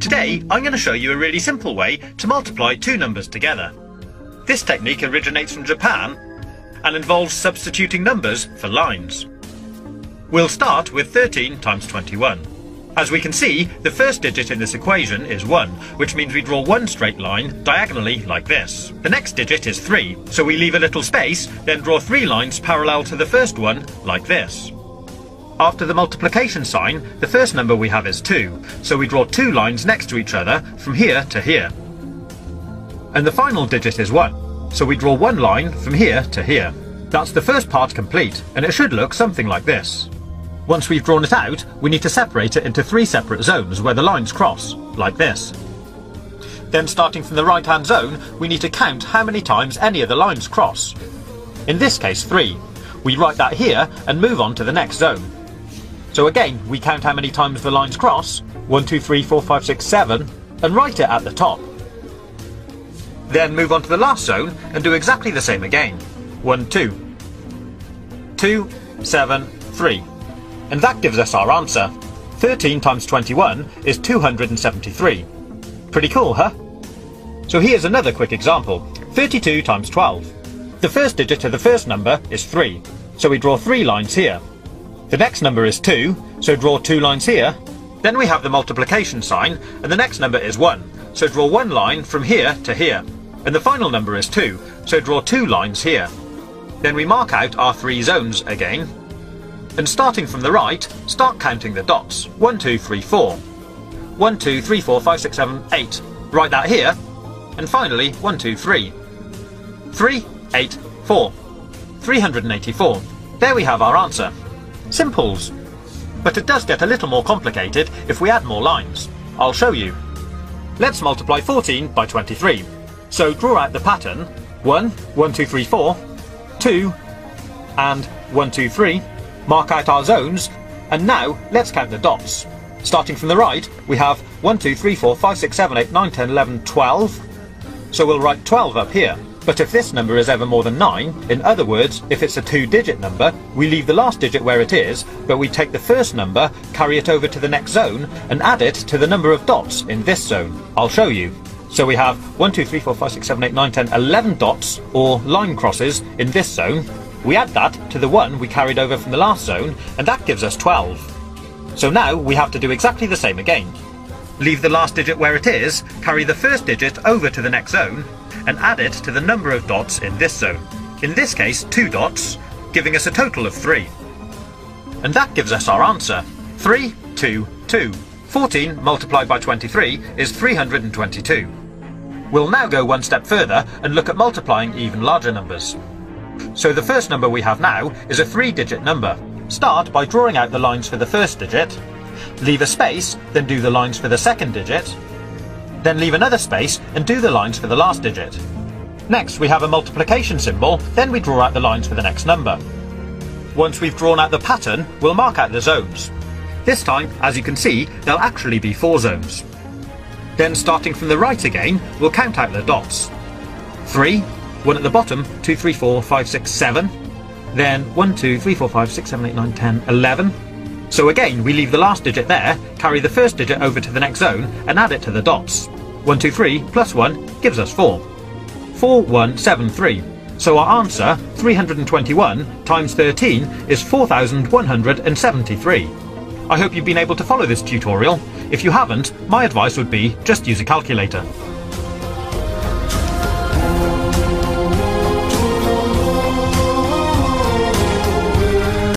Today I'm going to show you a really simple way to multiply two numbers together. This technique originates from Japan and involves substituting numbers for lines. We'll start with 13 times 21. As we can see, the first digit in this equation is 1, which means we draw one straight line diagonally like this. The next digit is 3, so we leave a little space, then draw 3 lines parallel to the first one like this. After the multiplication sign, the first number we have is 2, so we draw 2 lines next to each other from here to here. And the final digit is 1, so we draw one line from here to here. That's the first part complete, and it should look something like this. Once we've drawn it out, we need to separate it into 3 separate zones where the lines cross, like this. Then starting from the right-hand zone, we need to count how many times any of the lines cross. In this case 3. We write that here and move on to the next zone. So again, we count how many times the lines cross, 1, 2, 3, 4, 5, 6, 7, and write it at the top. Then move on to the last zone and do exactly the same again. 1, 2. 2, 7, 3. And that gives us our answer. 13 times 21 is 273. Pretty cool, huh? So here's another quick example. 32 times 12. The first digit of the first number is 3, so we draw 3 lines here. The next number is 2, so draw 2 lines here. Then we have the multiplication sign, and the next number is 1, so draw 1 line from here to here. And the final number is 2, so draw 2 lines here. Then we mark out our 3 zones again. And starting from the right, start counting the dots. 1, 2, 3, 4. 1, 2, 3, 4, 5, 6, 7, 8. Write that here. And finally, 1, 2, 3. 3, 8, 4. 384. There we have our answer. Simples. But it does get a little more complicated if we add more lines. I'll show you. Let's multiply 14 by 23. So draw out the pattern. 1, 1, 2, 3, 4. 2, and 1, 2, 3. Mark out our zones, and now let's count the dots. Starting from the right, we have 1, 2, 3, 4, 5, 6, 7, 8, 9, 10, 11, 12. So we'll write 12 up here. But if this number is ever more than 9, in other words, if it's a 2-digit number, we leave the last digit where it is, but we take the first number, carry it over to the next zone, and add it to the number of dots in this zone. I'll show you. So we have 1, 2, 3, 4, 5, 6, 7, 8, 9, 10, 11 dots, or line crosses, in this zone. We add that to the 1 we carried over from the last zone, and that gives us 12. So now we have to do exactly the same again. Leave the last digit where it is, carry the first digit over to the next zone, and add it to the number of dots in this zone. In this case, 2 dots, giving us a total of 3. And that gives us our answer. 3, 2, 2. 14 multiplied by 23 is 322. We'll now go one step further and look at multiplying even larger numbers. So the first number we have now is a 3-digit number. Start by drawing out the lines for the first digit, leave a space, then do the lines for the second digit, then leave another space and do the lines for the last digit. Next we have a multiplication symbol, then we draw out the lines for the next number. Once we've drawn out the pattern, we'll mark out the zones. This time, as you can see, there'll actually be 4 zones. Then starting from the right again, we'll count out the dots. 3, 1 at the bottom, 2, 3, 4, 5, 6, 7. Then 1, 2, 3, 4, 5, 6, 7, 8, 9, 10, 11. So again, we leave the last digit there, carry the first digit over to the next zone, and add it to the dots. 1, 2, 3 plus 1 gives us 4. 4, 1, 7, 3. So our answer, 321 times 13, is 4,173. I hope you've been able to follow this tutorial. If you haven't, my advice would be just use a calculator.